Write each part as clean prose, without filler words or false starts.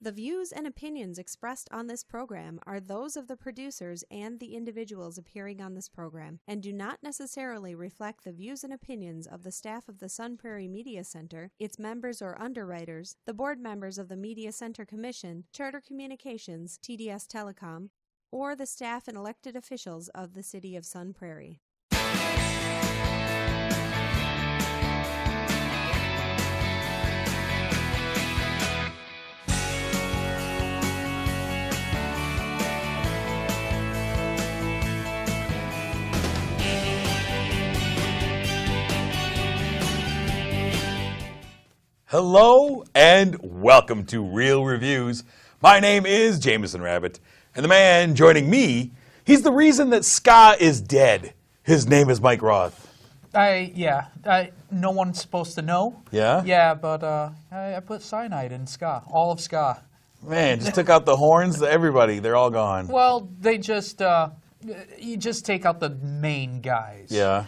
The views and opinions expressed on this program are those of the producers and the individuals appearing on this program, and do not necessarily reflect the views and opinions of the staff of the Sun Prairie Media Center, its members or underwriters, the board members of the Media Center Commission, Charter Communications, TDS Telecom, or the staff and elected officials of the City of Sun Prairie. Hello and welcome to Real Reviews. My name is Jamison Rabbitt, and the man joining me, he's the reason that ska is dead. His name is Mike Roth. No one's supposed to know. Yeah? Yeah, but I put cyanide in ska, all of ska. Man, just took out the horns, everybody, they're all gone. Well, they just, you just take out the main guys. Yeah.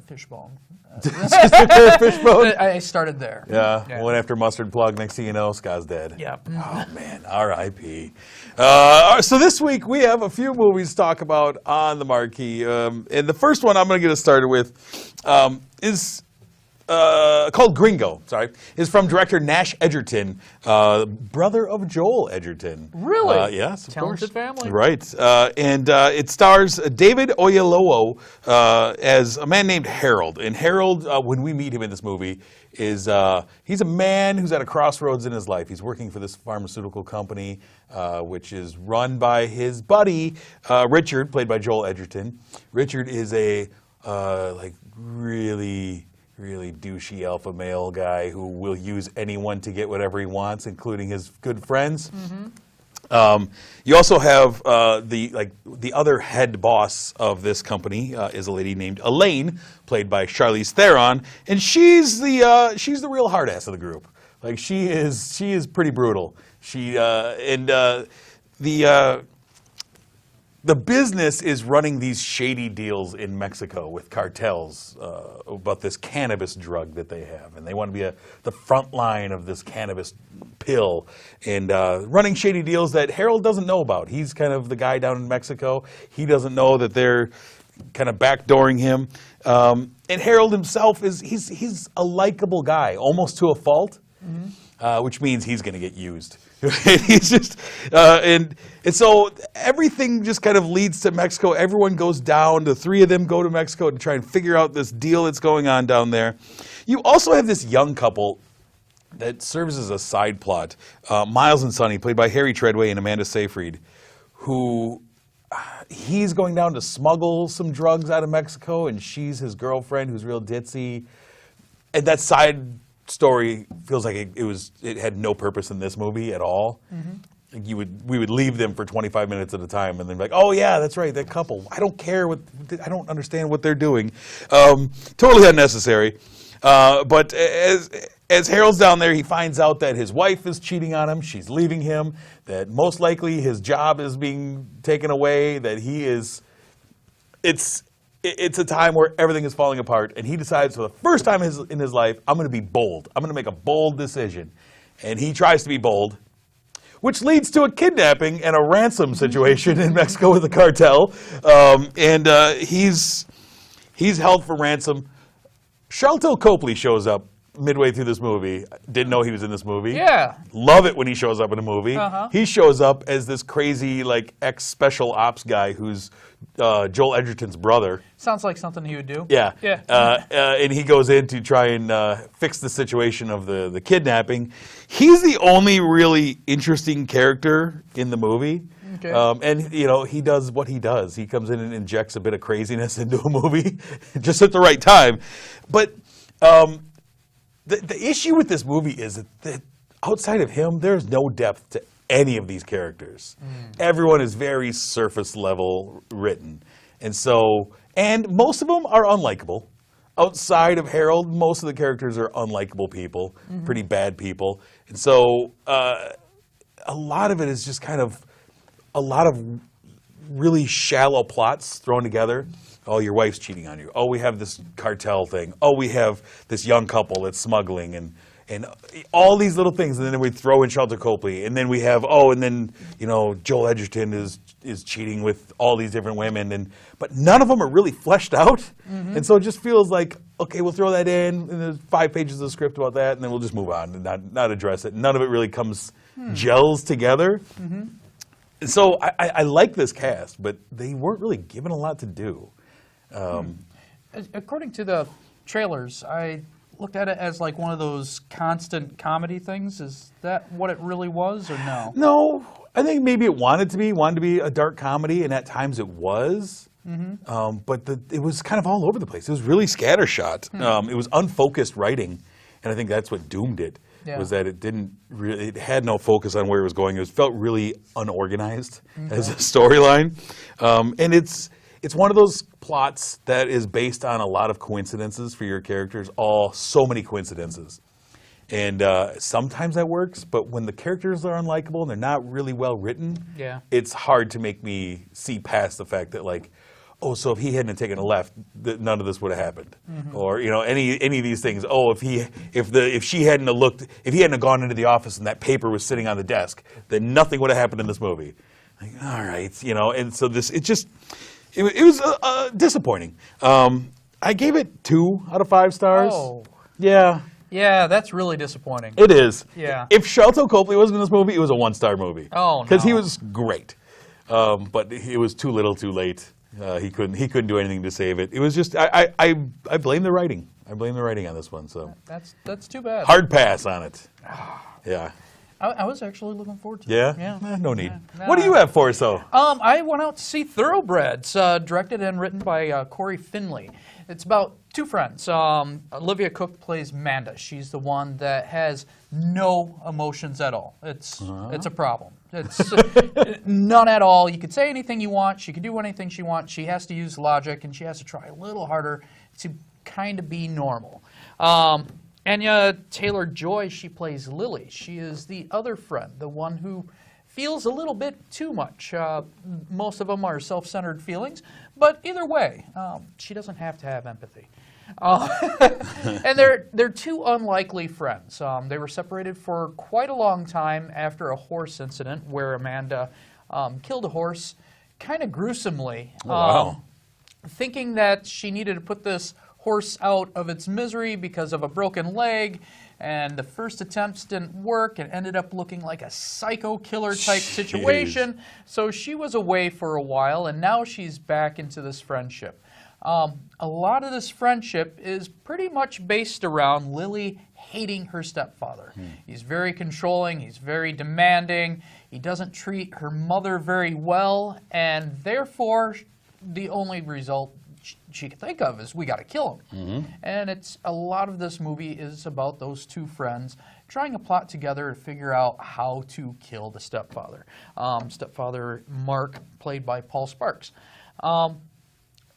Fishbone. Fishbone? I started there. Yeah, went after Mustard Plug, next thing you know, ska's dead. Yeah. Oh man, R.I.P. So this week we have a few movies to talk about on the marquee. And the first one I'm going to get us started with is called Gringo, is from director Nash Edgerton, brother of Joel Edgerton. Really? Yes, of Talented course. family. Right. And it stars David Oyelowo as a man named Harold. And Harold, when we meet him in this movie, is he's a man who's at a crossroads in his life. He's working for this pharmaceutical company, which is run by his buddy, Richard, played by Joel Edgerton. Richard is a really douchey alpha male guy who will use anyone to get whatever he wants, including his good friends. Mm-hmm. You also have the other head boss of this company is a lady named Elaine, played by Charlize Theron, and she's the real hard ass of the group. Like she is pretty brutal. The business is running these shady deals in Mexico with cartels about this cannabis drug that they have. And they want to be the front line of this cannabis pill and running shady deals that Harold doesn't know about. He's kind of the guy down in Mexico. He doesn't know that they're kind of backdooring him. And Harold himself, he's a likable guy, almost to a fault, which means he's going to get used. He's just, and so everything just kind of leads to Mexico. Everyone goes down. The three of them go to Mexico to try and figure out this deal that's going on down there. You also have this young couple that serves as a side plot. Miles and Sonny, played by Harry Treadway and Amanda Seyfried, who he's going down to smuggle some drugs out of Mexico, and she's his girlfriend who's real ditzy. And that side story feels like it had no purpose in this movie at all. Mm-hmm. We would leave them for 25 minutes at a time and then be like, oh yeah, that's right, that couple. I don't understand what they're doing. Totally unnecessary. But as Harold's down there, he finds out that his wife is cheating on him. She's leaving him. That most likely his job is being taken away. That it's a time where everything is falling apart, and he decides for the first time in his life, I'm going to be bold. I'm going to make a bold decision. And he tries to be bold, which leads to a kidnapping and a ransom situation in Mexico with the cartel. He's held for ransom. Sharlto Copley shows up midway through this movie. Didn't know he was in this movie. Yeah. Love it when he shows up in a movie. Uh-huh. He shows up as this crazy ex-special ops guy who's Joel Edgerton's brother. Sounds like something he would do. Yeah. Yeah. And he goes in to try and fix the situation of the kidnapping. He's the only really interesting character in the movie. Okay. And he does what he does. He comes in and injects a bit of craziness into a movie just at the right time. But the issue with this movie is that outside of him, there's no depth to any of these characters. Everyone is very surface level written. And most of them are unlikable. Outside of Harold, most of the characters are unlikable people, pretty bad people. And so a lot of it is just kind of a lot of really shallow plots thrown together. Oh, your wife's cheating on you. Oh, we have this cartel thing. Oh, we have this young couple that's smuggling. and all these little things, and then we throw in Shelter Copley, and then we have Joel Edgerton is cheating with all these different women, but none of them are really fleshed out, and so it just feels like, okay, we'll throw that in, and there's 5 pages of script about that, and then we'll just move on and not address it. None of it really gels together. So I like this cast, but they weren't really given a lot to do. According to the trailers, I looked at it as like one of those constant comedy things. Is that what it really was, or no? No, I think maybe it wanted to be a dark comedy, and at times it was. But it was kind of all over the place. It was really scattershot. It was unfocused writing, and I think that's what doomed it. Yeah. Was that it had no focus on where it was going. It felt really unorganized as a storyline, and it's one of those plots that is based on a lot of coincidences for your characters. So many coincidences, and sometimes that works. But when the characters are unlikable and they're not really well written, it's hard to make me see past the fact that so if he hadn't taken a left, none of this would have happened. Or any of these things. If she hadn't if he hadn't gone into the office and that paper was sitting on the desk, then nothing would have happened in this movie. All right, and so it was disappointing. I gave it 2 out of 5 stars. Oh. Yeah. Yeah, that's really disappointing. It is. Yeah. If Shelton Copley wasn't in this movie, it was a 1-star movie. Oh, no. Because he was great. But it was too little, too late. He couldn't do anything to save it. It was just I blame the writing. I blame the writing on this one. So that's too bad. Hard pass on it. Yeah. I was actually looking forward to it. Yeah? No need. Yeah. What do you have for us, though? I went out to see Thoroughbreds, directed and written by Corey Finley. It's about 2 friends. Olivia Cook plays Manda. She's the one that has no emotions at all. It's a problem. It's none at all. You could say anything you want. She can do anything she wants. She has to use logic, and she has to try a little harder to kind of be normal. Anya Taylor-Joy, she plays Lily. She is the other friend, the one who feels a little bit too much. Most of them are self-centered feelings, but either way, she doesn't have to have empathy. And they're 2 unlikely friends. They were separated for quite a long time after a horse incident where Amanda killed a horse kind of gruesomely, thinking that she needed to put this horse out of its misery because of a broken leg, and the first attempts didn't work and ended up looking like a psycho killer type situation. So she was away for a while, and now she's back into this friendship. A lot of this friendship is pretty much based around Lily hating her stepfather. He's very controlling, he's very demanding, he doesn't treat her mother very well, and therefore the only result she can think of is we got to kill him. And a lot of this movie is about those 2 friends trying to plot together to figure out how to kill the stepfather. Stepfather Mark, played by Paul Sparks.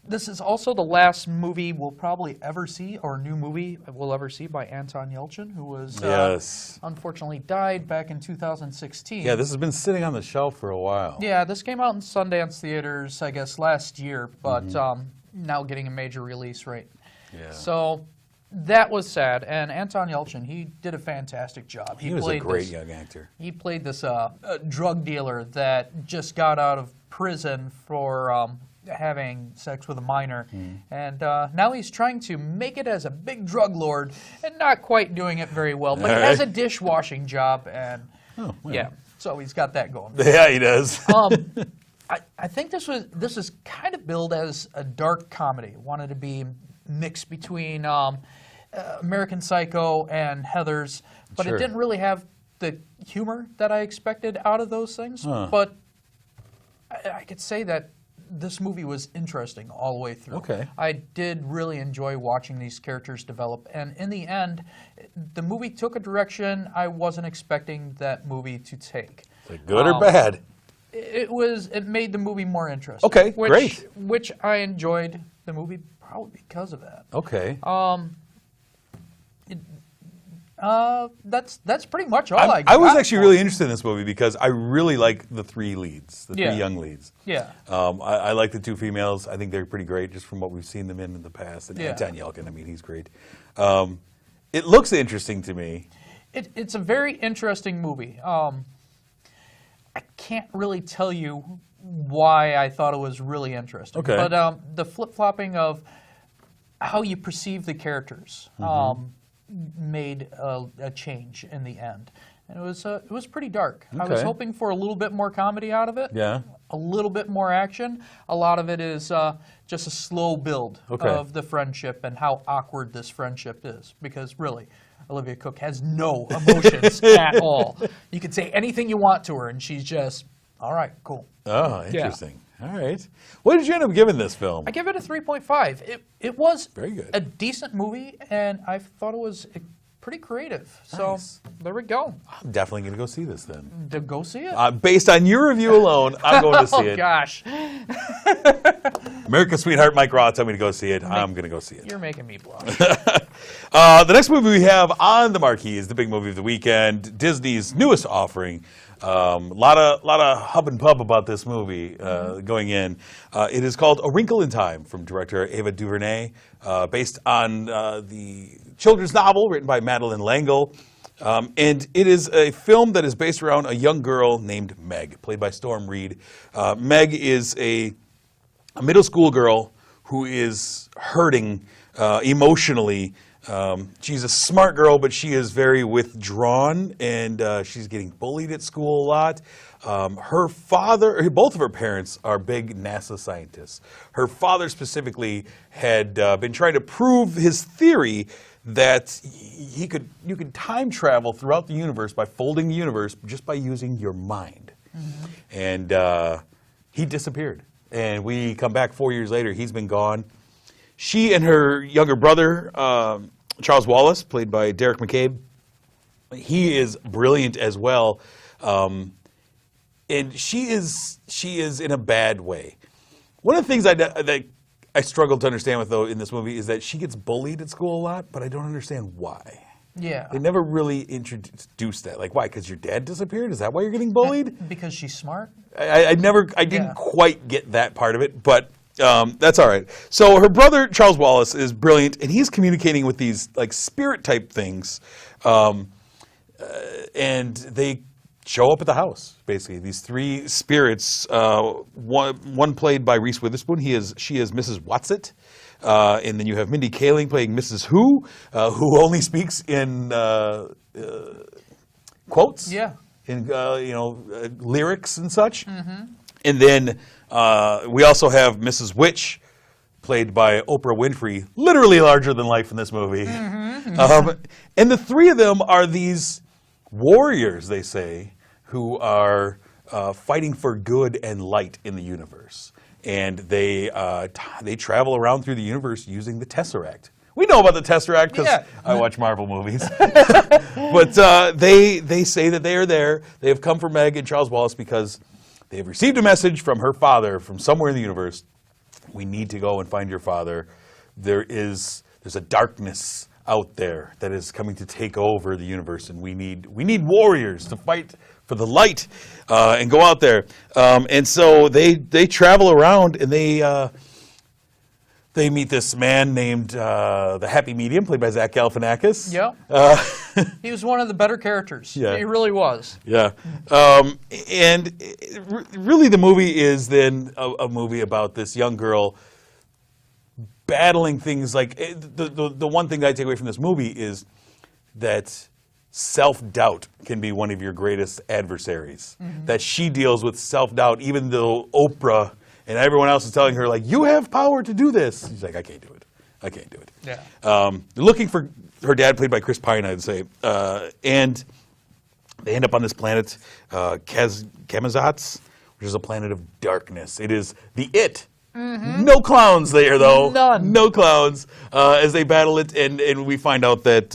This is also the last movie we'll probably ever see, or new movie we'll ever see, by Anton Yelchin, who was unfortunately died back in 2016. Yeah, this has been sitting on the shelf for a while. Yeah, this came out in Sundance theaters, I guess, last year, but now getting a major release rate. Yeah. So that was sad, and Anton Yelchin, he did a fantastic job. He was a great young actor. He played this drug dealer that just got out of prison for having sex with a minor, and now he's trying to make it as a big drug lord and not quite doing it very well, but he has a dishwashing job, and so he's got that going. Yeah, he does. I think this is kind of billed as a dark comedy. It wanted to be mixed between American Psycho and Heathers, but it didn't really have the humor that I expected out of those things. But I could say that this movie was interesting all the way through. Okay. I did really enjoy watching these characters develop, and in the end, the movie took a direction I wasn't expecting that movie to take. Like good or bad? It made the movie more interesting. Okay, great. Which I enjoyed the movie probably because of that. Okay. That's pretty much all I got. I was actually really interested in this movie because I really like the 3 leads, the 3 young leads. Yeah. I like the 2 females. I think they're pretty great just from what we've seen them in the past. And Anton Yelchin, I mean, he's great. It looks interesting to me. It's a very interesting movie. I can't really tell you why I thought it was really interesting. Okay. But the flip-flopping of how you perceive the characters made a change in the end. And it was pretty dark. I was Okay. hoping for a little bit more comedy out of it. Yeah. A little bit more action. A lot of it is just a slow build of the friendship and how awkward this friendship is. Because really, Olivia Cooke has no emotions at all. You can say anything you want to her, and she's just, all right, cool. Oh, interesting. All right. What did you end up giving this film? I give it a 3.5. It was Very good. a decent movie, and I thought it was pretty creative. So Nice. there we go. I'm definitely going to go see this then. To go see it. Based on your review alone, I'm going to see Oh it. gosh, America's Sweetheart Mike Roth told me to go see it. I'm going to go see it. you're making me blush. The next movie we have on the marquee is the big movie of the weekend, Disney's newest offering. Lot of hub and pub about this movie going in. It is called A Wrinkle in Time from director Ava DuVernay, based on the children's novel written by Madeleine L'Engle. And it is a film that is based around a young girl named Meg, played by Storm Reed. Meg is a middle school girl who is hurting emotionally. She's a smart girl, but she is very withdrawn, and she's getting bullied at school a lot. Her father, both of her parents are big NASA scientists. Her father specifically had been trying to prove his theory that you could time travel throughout the universe by folding the universe just by using your mind. And he disappeared. And we come back 4 years later, he's been gone. She and her younger brother, Charles Wallace, played by Derek McCabe, he is brilliant as well. And she is in a bad way. One of the things that I struggled to understand with, though, in this movie is that she gets bullied at school a lot, but I don't understand why. Yeah. They never really introduced that. Like, why? Because your dad disappeared? Is that why you're getting bullied? Because she's smart. I didn't quite get that part of it, but that's all right. So her brother, Charles Wallace, is brilliant, and he's communicating with these like spirit-type things, and they show up at the house, basically. These three spirits, one played by Reese Witherspoon. She is Mrs. Watsit. And then you have Mindy Kaling playing Mrs. Who only speaks in quotes, in lyrics and such. And then we also have Mrs. Witch, played by Oprah Winfrey, literally larger than life in this movie. And the three of them are these warriors, they say, who are fighting for good and light in the universe. And they travel around through the universe using the Tesseract. We know about the Tesseract because I watch Marvel movies. But they say that they are there. They have come for Meg and Charles Wallace because they have received a message from her father from somewhere in the universe. We need to go and find your father. There's a darkness out there that is coming to take over the universe, and we need warriors to fight for the light and go out there. And so they travel around, and they meet this man named the Happy Medium, played by Zach Galifianakis. Yeah. He was one of the better characters. Yeah. He really was. Yeah. Really the movie is then a movie about this young girl battling things like the one thing that I take away from this movie is that self-doubt can be one of your greatest adversaries. That she deals with self-doubt even though Oprah and everyone else is telling her, like, you have power to do this. She's like, I can't do it. I can't do it. Yeah. Looking for her dad, played by Chris Pine, I'd say. And they end up on this planet, Kamazats, which is a planet of darkness. It is the It. No clowns there, though. None. No clowns as they battle it. And we find out that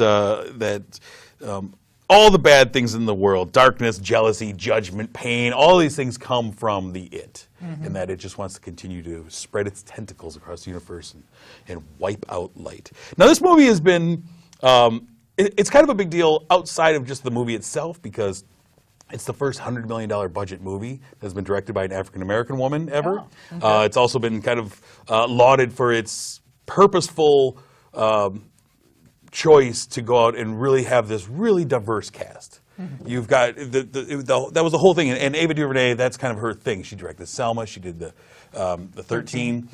all the bad things in the world, darkness, jealousy, judgment, pain, all these things come from the It. And that it just wants to continue to spread its tentacles across the universe and wipe out light. Now, this movie has been, it's kind of a big deal outside of just the movie itself because it's the first $100 million budget movie that's been directed by an African-American woman ever. Oh, okay. It's also been kind of lauded for its purposeful choice to go out and really have this really diverse cast. You've got that was the whole thing, and Ava DuVernay, that's kind of her thing. She directed Selma, she did the 13,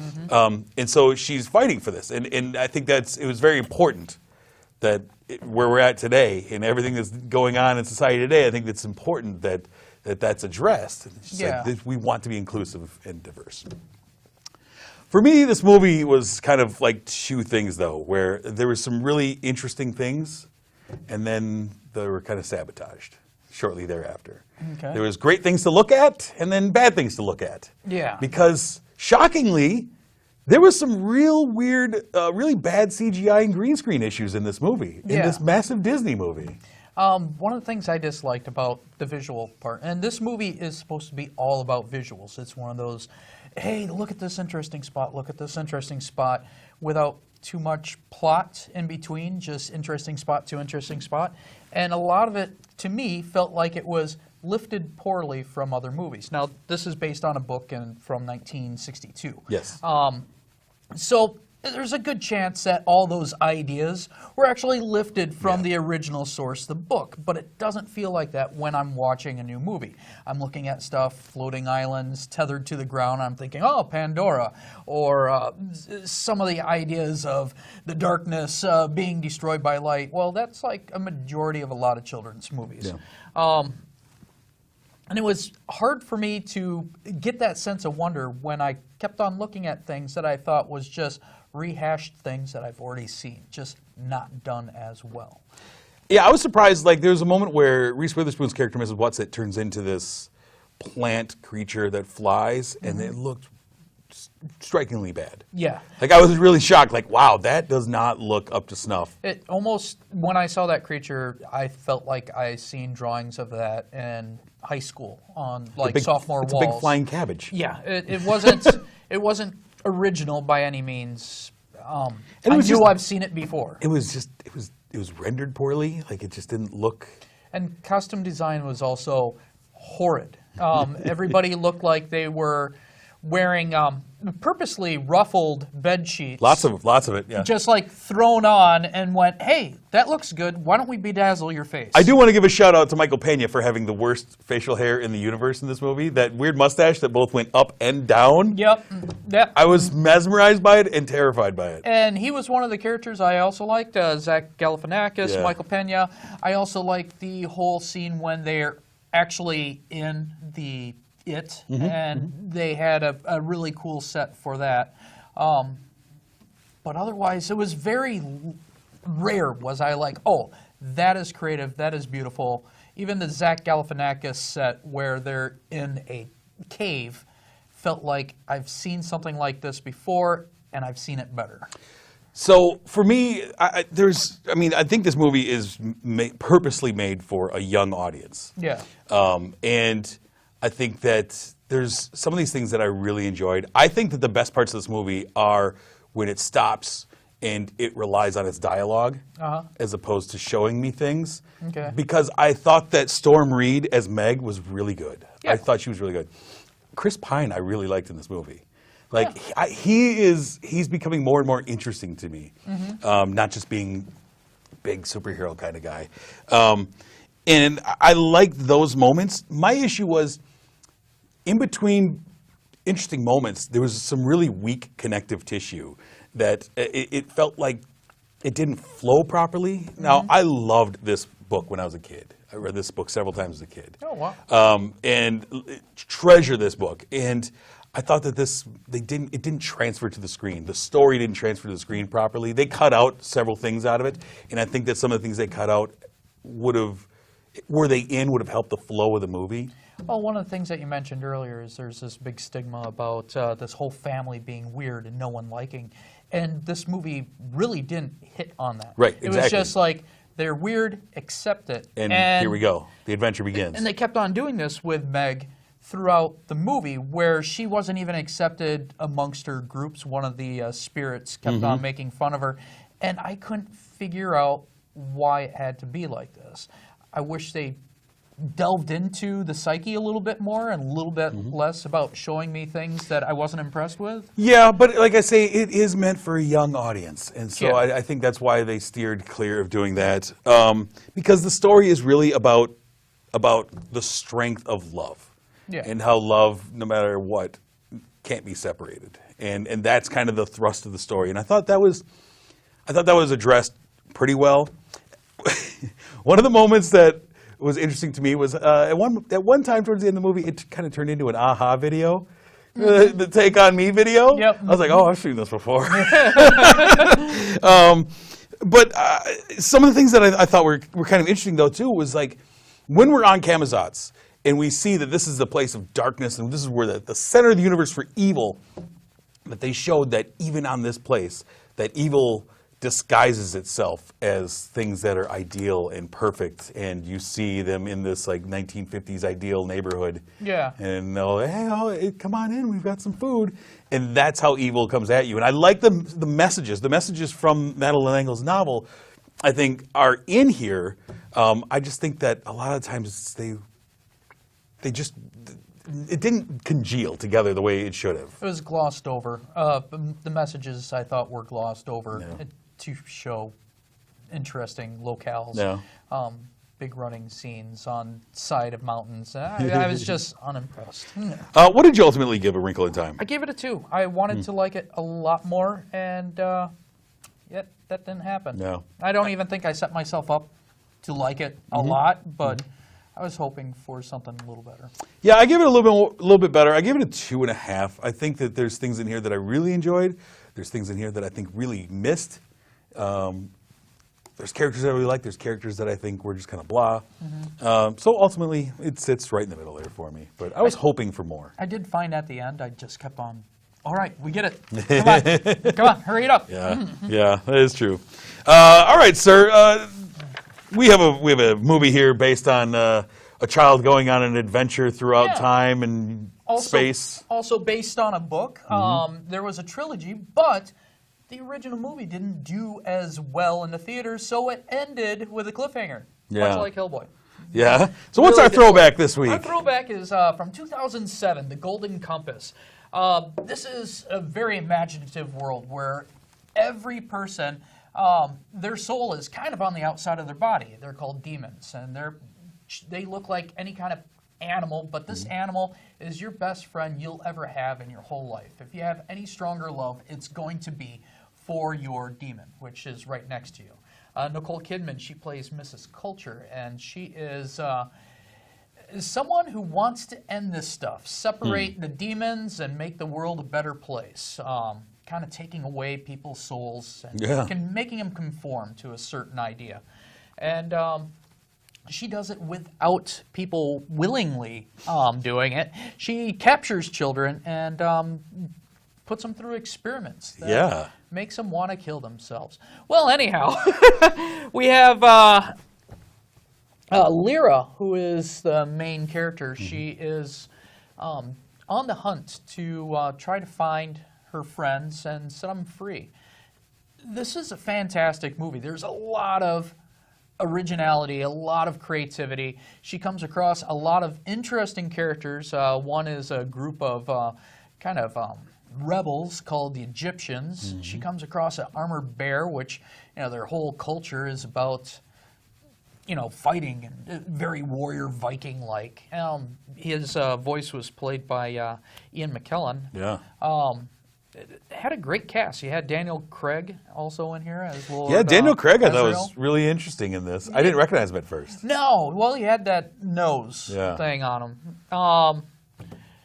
and so she's fighting for this, and I think it was very important that where we're at today and everything that's going on in society today, I think it's important that that's addressed. She's like, we want to be inclusive and diverse. For me, this movie was kind of like two things, though, where there were some really interesting things, and then they were kind of sabotaged shortly thereafter. Okay. There was great things to look at, and then bad things to look at. Yeah. Because, shockingly, there was some real weird, really bad CGI and green screen issues in this movie, in this massive Disney movie. One of the things I disliked about the visual part, and this movie is supposed to be all about visuals. It's one of those, hey, look at this interesting spot, look at this interesting spot, without too much plot in between, just interesting spot to interesting spot. And a lot of it, to me, felt like it was lifted poorly from other movies. Now, this is based on a book from 1962. Yes. So there's a good chance that all those ideas were actually lifted from the original source, the book, but it doesn't feel like that when I'm watching a new movie. I'm looking at stuff, floating islands, tethered to the ground, I'm thinking, oh, Pandora, or some of the ideas of the darkness being destroyed by light. Well, that's like a majority of a lot of children's movies. Yeah. And it was hard for me to get that sense of wonder when I kept on looking at things that I thought was just rehashed things that I've already seen, just not done as well. Yeah, I was surprised. Like, there was a moment where Reese Witherspoon's character, Mrs. Whatsit, turns into this plant creature that flies, and it looked strikingly bad. Yeah. Like, I was really shocked. Like, wow, that does not look up to snuff. It almost, when I saw that creature, I felt like I seen drawings of that in high school on like sophomore walls. It's a big flying cabbage. Yeah, it wasn't. It wasn't original by any means. I knew I've seen it before. It was rendered poorly. Like, it just didn't look. And costume design was also horrid. Everybody looked like they were wearing purposely ruffled bed sheets. Lots of it, yeah. Just like thrown on and went, hey, that looks good. Why don't we bedazzle your face? I do want to give a shout out to Michael Pena for having the worst facial hair in the universe in this movie. That weird mustache that both went up and down. Yep. I was mesmerized by it and terrified by it. And he was one of the characters I also liked. Zach Galifianakis, Michael Pena. I also liked the whole scene when they're actually in the and they had a really cool set for that. But otherwise, it was very rare. Was I like, oh, that is creative, that is beautiful. Even the Zach Galifianakis set where they're in a cave felt like I've seen something like this before, and I've seen it better. So for me, I think this movie is purposely made for a young audience. Yeah. And I think that there's some of these things that I really enjoyed. I think that the best parts of this movie are when it stops and it relies on its dialogue as opposed to showing me things. Okay. Because I thought that Storm Reed as Meg was really good. Yeah. I thought she was really good. Chris Pine I really liked in this movie. Like, he's becoming more and more interesting to me. Not just being big superhero kind of guy. And I liked those moments. My issue was, in between interesting moments, there was some really weak connective tissue that it felt like it didn't flow properly. Now, I loved this book when I was a kid. I read this book several times as a kid. Oh, wow. And treasure this book. And I thought that it didn't transfer to the screen. The story didn't transfer to the screen properly. They cut out several things out of it. And I think that some of the things they cut out would have helped the flow of the movie. Well, one of the things that you mentioned earlier is there's this big stigma about this whole family being weird and no one liking. And this movie really didn't hit on that. Right, exactly. It was just like, they're weird, accept it. And here we go. The adventure begins. And they kept on doing this with Meg throughout the movie, where she wasn't even accepted amongst her groups. One of the spirits kept on making fun of her. And I couldn't figure out why it had to be like this. I wish they delved into the psyche a little bit more and a little bit less about showing me things that I wasn't impressed with. Yeah, but like I say, it is meant for a young audience. And so Yeah. I think that's why they steered clear of doing that. Because the story is really about the strength of love. Yeah. And how love, no matter what, can't be separated. And that's kind of the thrust of the story. And I thought that was addressed pretty well. One of the moments that was interesting to me was at one time towards the end of the movie, it kind of turned into an aha video, the Take On Me video. Yep. I was like, oh, I've seen this before. But some of the things that I thought were kind of interesting, though, too, was like when we're on Camazotz and we see that this is the place of darkness and this is where the center of the universe for evil, that they showed that even on this place, that evil disguises itself as things that are ideal and perfect, and you see them in this like 1950s ideal neighborhood. Yeah. And they'll, hey, come on in, we've got some food. And that's how evil comes at you. And I like the messages. The messages from Madeleine L'Engle's novel, I think, are in here. I just think that a lot of times it didn't congeal together the way it should have. It was glossed over. The messages I thought were glossed over to show interesting locales. Yeah. Big running scenes on side of mountains. I was just unimpressed. What did you ultimately give A Wrinkle in Time? I gave it a 2. I wanted to like it a lot more, and yet that didn't happen. No. I don't even think I set myself up to like it a lot, but I was hoping for something a little better. Yeah, I give it a little bit better. I give it a 2.5. I think that there's things in here that I really enjoyed. There's things in here that I think really missed. There's characters that I really like. There's characters that I think were just kind of blah. So ultimately, it sits right in the middle there for me. But I was hoping for more. I did find at the end, I just kept on, all right, we get it. Come on, hurry it up. Yeah, yeah, that is true. All right, sir. We have a movie here based on a child going on an adventure throughout time and space. Also based on a book. There was a trilogy, but the original movie didn't do as well in the theaters, so it ended with a cliffhanger, much like Hellboy. Yeah. So what's our throwback this week? Our throwback is from 2007, The Golden Compass. This is a very imaginative world where every person, their soul is kind of on the outside of their body. They're called demons, and they look like any kind of animal, but this animal is your best friend you'll ever have in your whole life. If you have any stronger love, it's going to be for your demon, which is right next to you. Nicole Kidman, she plays Mrs. Culture, and she is someone who wants to end this stuff, separate the demons and make the world a better place, kind of taking away people's souls and making them conform to a certain idea. And she does it without people willingly doing it. She captures children and puts them through experiments that makes them want to kill themselves. Well, anyhow, we have Lyra, who is the main character. She is on the hunt to try to find her friends and set them free. This is a fantastic movie. There's a lot of originality, a lot of creativity. She comes across a lot of interesting characters. One is a group of rebels called the Egyptians. She comes across an armored bear, which their whole culture is about fighting and very warrior Viking-like. His voice was played by Ian McKellen. Yeah. It had a great cast. You had Daniel Craig also in here as well. Yeah, Daniel Craig I thought was really interesting in this. I didn't recognize him at first. No, well, he had that nose thing on him.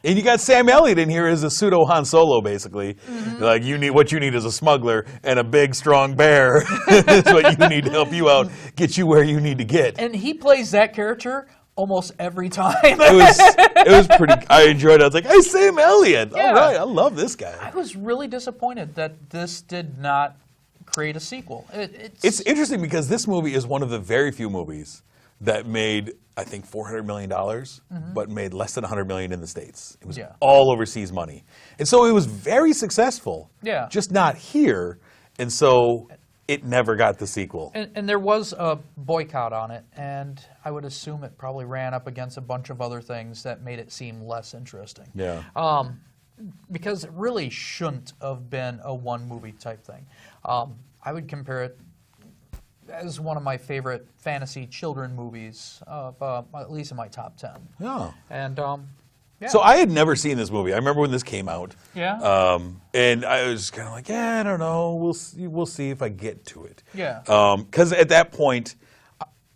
And you got Sam Elliott in here as a pseudo Han Solo, basically. Like what you need is a smuggler and a big, strong bear. That's what you need to help you out, get you where you need to get. And he plays that character almost every time. It was pretty. I enjoyed it. I was like, "Hey, Sam Elliott! All right, I love this guy." I was really disappointed that this did not create a sequel. It's interesting because this movie is one of the very few movies that made, I think, $400 million, but made less than $100 million in the States. It was all overseas money, and so it was very successful. Yeah, just not here. And so it never got the sequel. And there was a boycott on it, and I would assume it probably ran up against a bunch of other things that made it seem less interesting. Yeah. Because it really shouldn't have been a one-movie type thing. I would compare it as one of my favorite fantasy children movies, at least in my top 10. Yeah. And yeah. So I had never seen this movie. I remember when this came out. Yeah. And I was kind of like, yeah, I don't know. We'll see if I get to it. Yeah. Because at that point,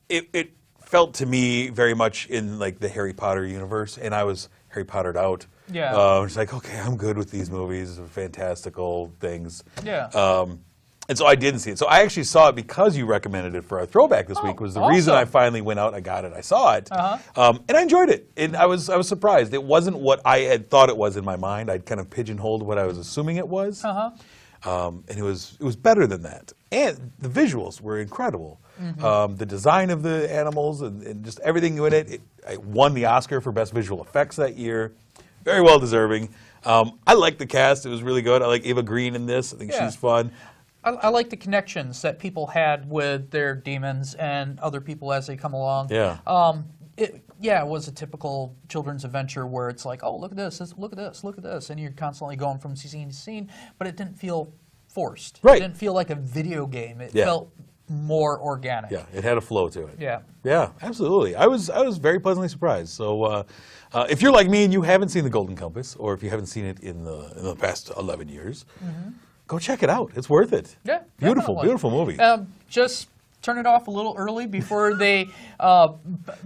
it felt to me very much in like the Harry Potter universe, and I was Harry Pottered out. Yeah. It's like, okay, I'm good with these movies, fantastical things. Yeah. And so I didn't see it. So I actually saw it because you recommended it for our throwback this week. Was the reason I finally went out and I got it. I saw it, and I enjoyed it. And I was surprised. It wasn't what I had thought it was in my mind. I'd kind of pigeonholed what I was assuming it was, and it was better than that. And the visuals were incredible. The design of the animals and just everything in it. It won the Oscar for Best Visual Effects that year. Very well deserving. I liked the cast. It was really good. I like Eva Green in this. I think she's fun. I like the connections that people had with their demons and other people as they come along. Yeah. It was a typical children's adventure where it's like, oh, look at this, look at this, look at this, and you're constantly going from scene to scene, but it didn't feel forced. Right. It didn't feel like a video game. It felt more organic. Yeah, it had a flow to it. Yeah. Yeah, absolutely. I was very pleasantly surprised. So if you're like me and you haven't seen The Golden Compass, or if you haven't seen it in the past 11 years, go check it out. It's worth it. Yeah, beautiful, definitely. beautiful movie. Just turn it off a little early before they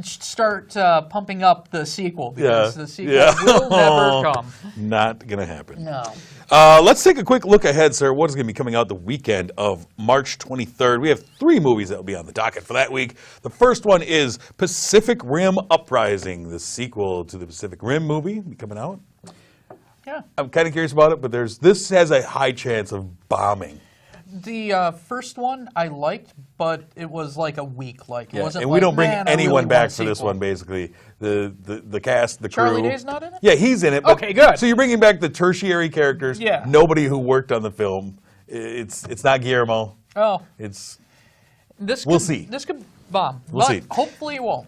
start pumping up the sequel, because the sequel will never come. Not going to happen. No. Let's take a quick look ahead, sir. What is going to be coming out the weekend of March 23rd? We have 3 movies that will be on the docket for that week. The first one is Pacific Rim Uprising, the sequel to the Pacific Rim movie, will be coming out. Yeah. I'm kind of curious about it, but this has a high chance of bombing. The first one I liked, but it was like a weak. It wasn't. And we don't bring anyone really back for this one. Basically, the cast, the crew. Charlie Day's not in it. Yeah, he's in it. But, okay, good. So you're bringing back the tertiary characters. Yeah. Nobody who worked on the film. It's not Guillermo. Oh. We'll see. This could bomb. We'll see. Hopefully it won't.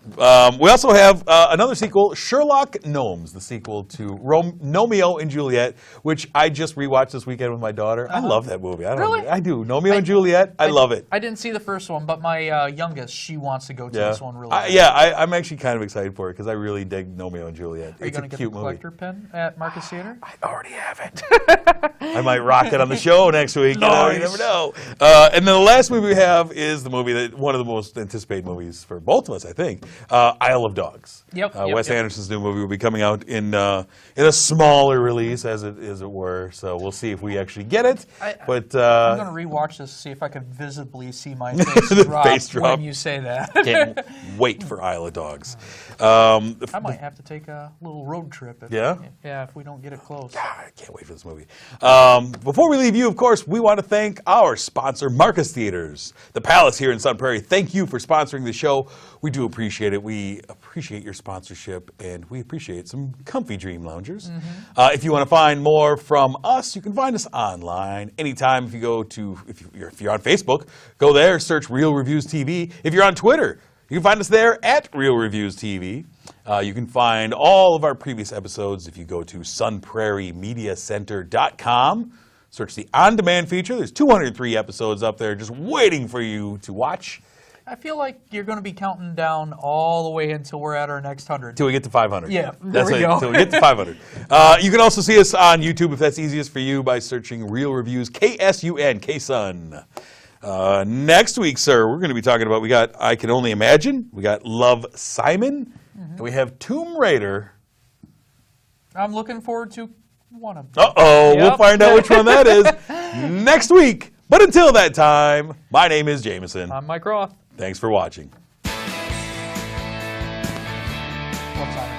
We also have another sequel, Sherlock Gnomes, the sequel to Romeo and Juliet, which I just rewatched this weekend with my daughter. I love that movie. Really? I do. Romeo and Juliet, I love it. I didn't see the first one, but my youngest, she wants to go to this one really bad. I'm actually kind of excited for it because I really dig Romeo and Juliet. Are you going to get the collector pin at Marcus Theater? I already have it. I might rock it on the show next week. Nice. You never know. And then the last movie we have is the movie that one of the most anticipated movies for both of us, I think, Isle of Dogs. Wes Anderson's new movie will be coming out in a smaller release, as it were. So we'll see if we actually get it. I'm going to rewatch this to see if I can visibly see my face drop when you say that. Can't wait for Isle of Dogs. I might have to take a little road trip. If we don't get it close. God, I can't wait for this movie. Before we leave you, of course, we want to thank our sponsor, Marcus Theaters, the Palace here in Sun Prairie. Thank you for sponsoring the show. We do appreciate it. We appreciate your sponsorship, and we appreciate some comfy dream loungers. If you want to find more from us, you can find us online anytime. If you're on Facebook, go there, search Real Reviews TV. If you're on Twitter, you can find us there at Real Reviews TV. You can find all of our previous episodes if you go to sunprairiemediacenter.com. Search the on-demand feature. There's 203 episodes up there just waiting for you to watch. I feel like you're going to be counting down all the way until we're at our next 100. Till we get to 500. Yeah, there we go. Till we get to 500. You can also see us on YouTube if that's easiest for you by searching Real Reviews, KSUN, KSUN. Next week, sir, we're going to be talking about, we got I Can Only Imagine, we got Love, Simon, and we have Tomb Raider. I'm looking forward to one of them. Uh-oh, we'll find out which one that is next week. But until that time, my name is Jamison. I'm Mike Roth. Thanks for watching. What's on?